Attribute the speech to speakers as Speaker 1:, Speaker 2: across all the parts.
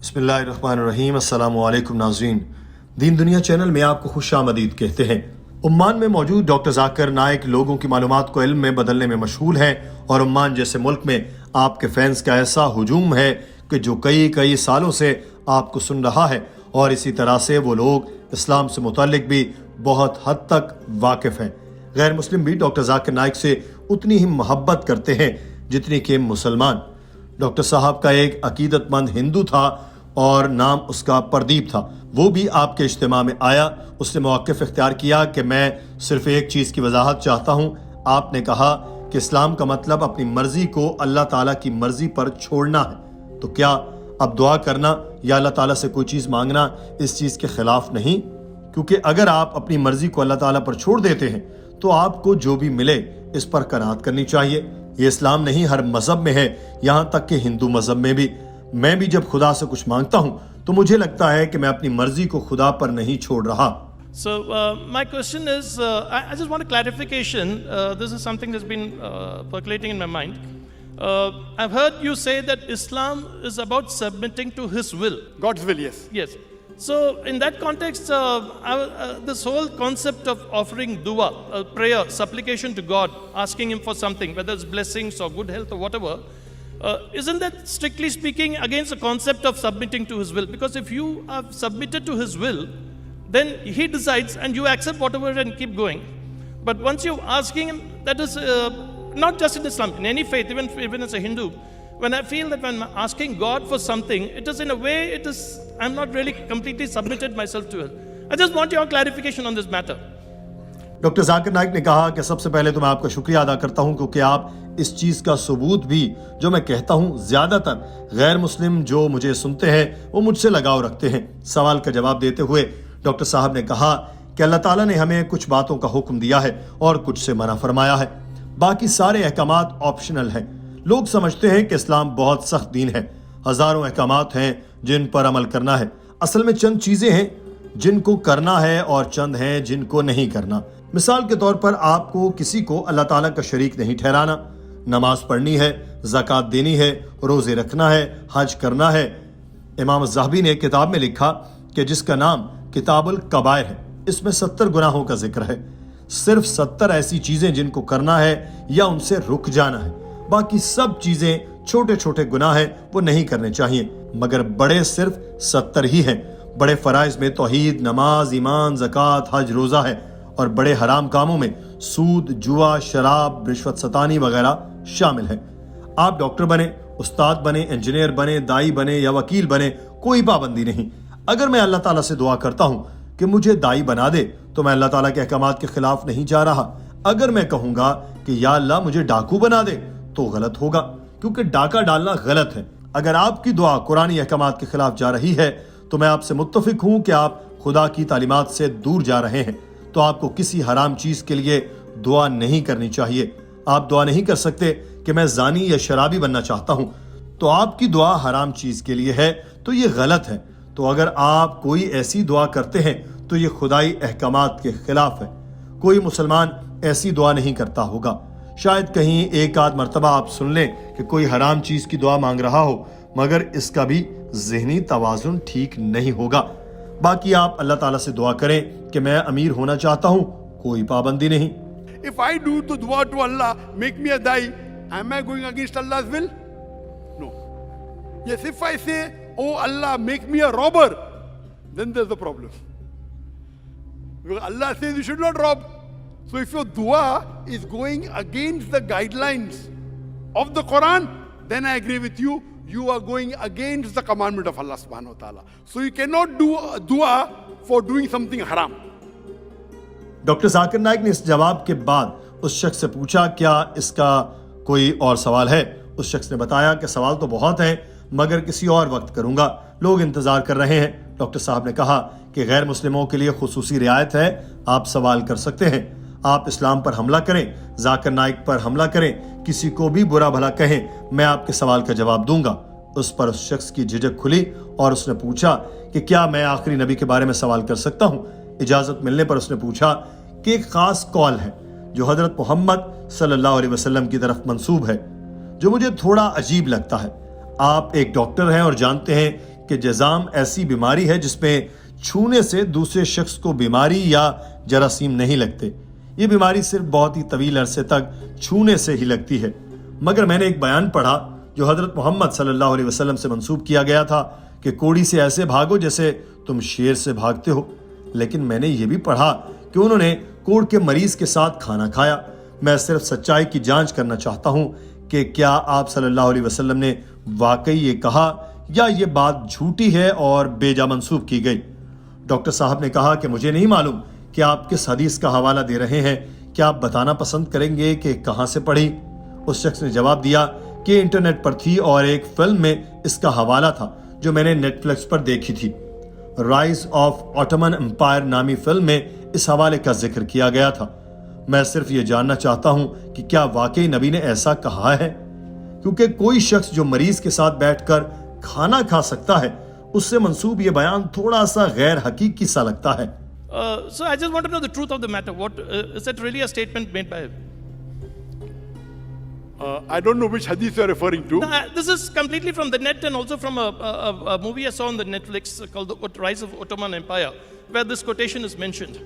Speaker 1: بسم اللہ الرحمن الرحیم۔ السلام علیکم ناظرین، دین دنیا چینل میں آپ کو خوش آمدید کہتے ہیں۔ عمان میں موجود ڈاکٹر ذاکر نائک لوگوں کی معلومات کو علم میں بدلنے میں مشغول ہیں، اور عمان جیسے ملک میں آپ کے فینس کا ایسا ہجوم ہے کہ جو کئی سالوں سے آپ کو سن رہا ہے، اور اسی طرح سے وہ لوگ اسلام سے متعلق بھی بہت حد تک واقف ہیں۔ غیر مسلم بھی ڈاکٹر ذاکر نائک سے اتنی ہی محبت کرتے ہیں جتنی کہ مسلمان۔ ڈاکٹر صاحب کا ایک عقیدت مند ہندو تھا اور نام اس کا پردیپ تھا، وہ بھی آپ کے اجتماع میں آیا۔ اس نے موقف اختیار کیا کہ میں صرف ایک چیز کی وضاحت چاہتا ہوں۔ آپ نے کہا کہ اسلام کا مطلب اپنی مرضی کو اللہ تعالیٰ کی مرضی پر چھوڑنا ہے، تو کیا اب دعا کرنا یا اللہ تعالیٰ سے کوئی چیز مانگنا اس چیز کے خلاف نہیں؟ کیونکہ اگر آپ اپنی مرضی کو اللہ تعالیٰ پر چھوڑ دیتے ہیں تو آپ کو جو بھی ملے اس پر قناعت کرنی چاہیے۔ یہ اسلام نہیں، ہر مذہب میں ہے، یہاں تک کہ ہندو مذہب میں بھی۔ میں بھی جب خدا سے کچھ مانگتا ہوں تو مجھے لگتا ہے کہ میں اپنی مرضی کو خدا پر نہیں چھوڑ رہا۔
Speaker 2: So my question is, I just want a clarification. This is something that's been percolating in my mind. I've heard you say that Islam is about submitting to His will.
Speaker 3: God's will, yes.
Speaker 2: Yes. So in that context, this whole concept of offering dua, prayer, supplication to God, asking Him for something, whether it's blessings or good health or whatever, isn't that strictly speaking against the concept of submitting to His will? Because if you have submitted to His will, then He decides and you accept whatever and keep going. But once you're asking Him, that is not just in Islam, in any faith, even as a Hindu, when I feel that when I'm asking God for something, it is in a way, I'm not really completely submitted myself to it. I just want your clarification on this matter.
Speaker 1: Doctor Zakir Naik نے کہا کہ سب سے پہلے تو میں آپ کا شکریہ ادا کرتا ہوں کیونکہ آپ اس چیز کا ثبوت بھی جو میں کہتا ہوں زیادہ تر غیر مسلم جو مجھے سنتے ہیں وہ مجھ سے لگاؤ رکھتے ہیں۔ سوال کا جواب دیتے ہوئے ڈاکٹر صاحب نے کہا کہ اللہ تعالیٰ نے ہمیں کچھ باتوں کا حکم دیا ہے اور کچھ سے منع فرمایا ہے، باقی سارے احکامات آپشنل ہیں۔ لوگ سمجھتے ہیں کہ اسلام بہت سخت دین ہے، ہزاروں احکامات ہیں جن پر عمل کرنا ہے۔ اصل میں چند چیزیں ہیں جن کو کرنا ہے اور چند ہیں جن کو نہیں کرنا۔ مثال کے طور پر آپ کو کسی کو اللہ تعالیٰ کا شریک نہیں ٹھہرانا، نماز پڑھنی ہے، زکوٰۃ دینی ہے، روزے رکھنا ہے، حج کرنا ہے۔ امام الذہبی نے کتاب میں لکھا کہ جس کا نام کتاب الکبائر ہے، اس میں 70 گناہوں کا ذکر ہے۔ صرف 70 ایسی چیزیں جن کو کرنا ہے یا ان سے رک جانا ہے، باقی سب چیزیں چھوٹے چھوٹے گناہ ہیں وہ نہیں کرنے چاہیے، مگر بڑے صرف 70 ہی ہیں۔ بڑے فرائض میں توحید، نماز، ایمان، زکوٰۃ، حج، روزہ ہے، اور بڑے حرام کاموں میں سود، جوا، شراب، رشوت ستانی وغیرہ شامل ہیں۔ آپ ڈاکٹر بنے، استاد بنے، انجینئر بنے، دائی بنے یا وکیل بنے، کوئی پابندی نہیں۔ اگر میں اللہ تعالیٰ سے دعا کرتا ہوں کہ مجھے دائی بنا دے تو میں اللہ تعالیٰ کے احکامات کے خلاف نہیں جا رہا۔ اگر میں کہوں گا کہ یا اللہ مجھے ڈاکو بنا دے تو غلط ہوگا، کیونکہ ڈاکہ ڈالنا غلط ہے۔ اگر آپ کی دعا قرآنی احکامات کے خلاف جا رہی ہے تو میں آپ سے متفق ہوں کہ آپ خدا کی تعلیمات سے دور جا رہے ہیں، تو آپ کو کسی حرام چیز کے لیے دعا نہیں کرنی چاہیے۔ آپ دعا نہیں کر سکتے کہ میں زانی یا شرابی بننا چاہتا ہوں، تو آپ کی دعا حرام چیز کے لیے ہے تو یہ غلط ہے۔ تو اگر آپ کوئی ایسی دعا کرتے ہیں تو یہ خدائی احکامات کے خلاف ہے۔ کوئی مسلمان ایسی دعا نہیں کرتا ہوگا۔ شاید کہیں ایک آدھ مرتبہ آپ سن لیں کہ کوئی حرام چیز کی دعا مانگ رہا ہو، مگر اس کا بھی ذہنی توازن ٹھیک نہیں ہوگا۔ باقی آپ اللہ تعالیٰ سے دعا کریں کہ میں امیر ہونا چاہتا ہوں، کوئی پابندی نہیں۔
Speaker 3: If I do the dua to Allah, make me a dai, am I going against Allah's will? No. Yes, if I say, oh Allah, make me a robber, then there's a problem. Because Allah says you should not rob. So if your dua is going against the guidelines of the Qur'an, then I agree with you. You are going against the commandment of Allah subhanahu wa ta'ala. So you cannot do a dua for doing something haram.
Speaker 1: Doctor Zakir Naik نے اس جواب کے بعد اس شخص سے پوچھا کیا اس کا کوئی اور سوال ہے؟ اس شخص نے بتایا کہ سوال تو بہت ہیں مگر کسی اور وقت کروں گا، لوگ انتظار کر رہے ہیں۔ ڈاکٹر صاحب نے کہا کہ غیر مسلموں کے لیے خصوصی رعایت ہے، آپ سوال کر سکتے ہیں۔ آپ اسلام پر حملہ کریں، ذاکر نائک پر حملہ کریں، کسی کو بھی برا بھلا کہیں، میں آپ کے سوال کا جواب دوں گا۔ اس پر اس شخص کی جھجک کھلی اور اس نے پوچھا کہ کیا میں آخری نبی کے بارے میں سوال کر سکتا ہوں؟ اجازت ملنے پر اس نے پوچھا کہ ایک خاص قول ہے جو حضرت محمد صلی اللہ علیہ وسلم کی طرف منسوب ہے، جو مجھے تھوڑا عجیب لگتا ہے۔ آپ ایک ڈاکٹر ہیں اور جانتے ہیں کہ جزام ایسی بیماری ہے جس میں چھونے سے دوسرے شخص کو بیماری یا جراثیم نہیں لگتے. یہ بیماری صرف بہت ہی طویل عرصے تک چھونے سے ہی لگتی ہے. مگر میں نے ایک بیان پڑھا جو حضرت محمد صلی اللہ علیہ وسلم سے منسوب کیا گیا تھا کہ کوڑی سے ایسے بھاگو جیسے تم شیر سے بھاگتے ہو. لیکن میں نے یہ بھی پڑھا کہ انہوں نے کوڑ کے مریض کے ساتھ کھانا کھایا. میں صرف سچائی کی جانچ کرنا چاہتا ہوں کہ کیا آپ صلی اللہ علیہ وسلم نے واقعی یہ کہا یا یہ بات جھوٹی ہے اور بے جا منسوب کی گئی. ڈاکٹر صاحب نے کہا کہ مجھے نہیں معلوم کہ آپ کس حدیث کا حوالہ دے رہے ہیں. کیا آپ بتانا پسند کریں گے کہ کہاں سے پڑھی؟ اس شخص نے جواب دیا کہ انٹرنیٹ پر تھی اور ایک فلم میں اس کا حوالہ تھا جو میں نے نیٹ فلکس پر دیکھی تھی. رائز آف اوٹمن امپائر نامی فلم میں اس حوالے کا ذکر کیا گیا تھا. میں صرف یہ جاننا چاہتا ہوں کہ کیا واقعی نبی نے ایسا کہا ہے؟ کیونکہ کوئی شخص جو مریض کے ساتھ بیٹھ کر کھانا کھا سکتا ہے اس سے منسوب یہ بیان تھوڑا سا غیر حقیقی سا لگتا ہے.
Speaker 2: So I just want to know the truth of the matter. What is that really a statement made by him?
Speaker 3: I don't know which hadith you are referring to.
Speaker 2: No, this is completely from the net and also from a movie I saw on the Netflix called The Rise of Ottoman Empire, where this quotation is mentioned.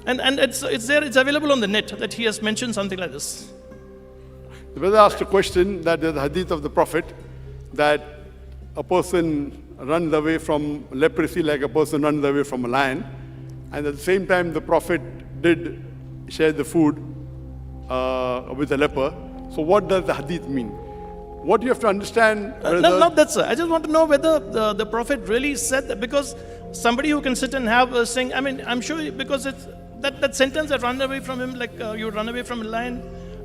Speaker 2: And it's there, it's available on the net that he has mentioned something like this.
Speaker 3: The brother asked a question that there's a hadith of the Prophet that a person runs away from leprosy like a person runs away from a lion, and at the same time the Prophet did share the food with a leper. So what does the hadith mean? What you have to understand...
Speaker 2: Not that, sir. I just want to know whether the Prophet really said that, because somebody who can sit and have a thing, I mean, I'm sure because it's that sentence that run away from him, like you run away from a lion,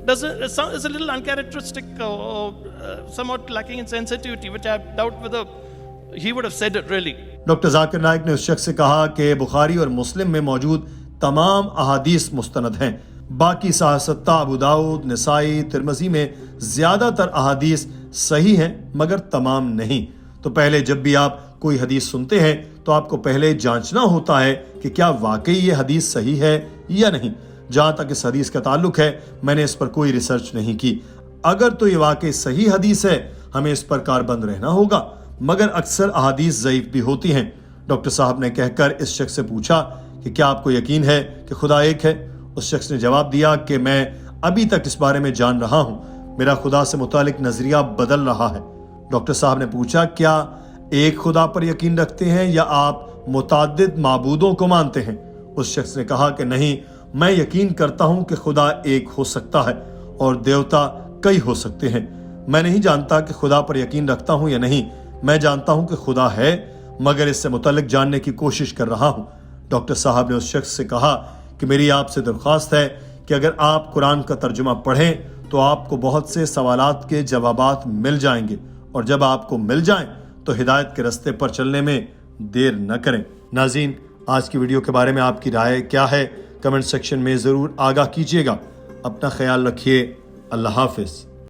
Speaker 2: is a little uncharacteristic or somewhat lacking in sensitivity, which I doubt whether he would have said it really.
Speaker 1: Doctor Zakir Naik نے اس شخص سے کہا کہ بخاری اور مسلم میں موجود تمام احادیث مستند ہیں. باقی صحاح ابو داؤد، نسائی، ترمذی میں زیادہ تر احادیث صحیح ہیں مگر تمام نہیں. تو پہلے جب بھی آپ کوئی حدیث سنتے ہیں تو آپ کو پہلے جانچنا ہوتا ہے کہ کیا واقعی یہ حدیث صحیح ہے یا نہیں. جہاں تک اس حدیث کا تعلق ہے میں نے اس پر کوئی ریسرچ نہیں کی. اگر تو یہ واقعی صحیح حدیث ہے ہمیں اس پر کاربند رہنا ہوگا، مگر اکثر احادیث ضعیف بھی ہوتی ہیں. ڈاکٹر صاحب نے کہہ کر اس شخص سے پوچھا کہ کیا آپ کو یقین ہے کہ خدا ایک ہے؟ اس شخص نے جواب دیا کہ میں ابھی تک اس بارے میں جان رہا ہوں، میرا خدا سے متعلق نظریہ بدل رہا ہے. ڈاکٹر صاحب نے پوچھا کیا ایک خدا پر یقین رکھتے ہیں یا آپ متعدد معبودوں کو مانتے ہیں؟ اس شخص نے کہا کہ نہیں، میں یقین کرتا ہوں کہ خدا ایک ہو سکتا ہے اور دیوتا کئی ہو سکتے ہیں. میں نہیں جانتا کہ خدا پر یقین رکھتا ہوں یا نہیں، میں جانتا ہوں کہ خدا ہے مگر اس سے متعلق جاننے کی کوشش کر رہا ہوں. ڈاکٹر صاحب نے اس شخص سے کہا کہ میری آپ سے درخواست ہے کہ اگر آپ قرآن کا ترجمہ پڑھیں تو آپ کو بہت سے سوالات کے جوابات مل جائیں گے، اور جب آپ کو مل جائیں تو ہدایت کے رستے پر چلنے میں دیر نہ کریں. ناظرین، آج کی ویڈیو کے بارے میں آپ کی رائے کیا ہے؟ کمنٹ سیکشن میں ضرور آگاہ کیجیے گا. اپنا خیال رکھیے. اللہ حافظ.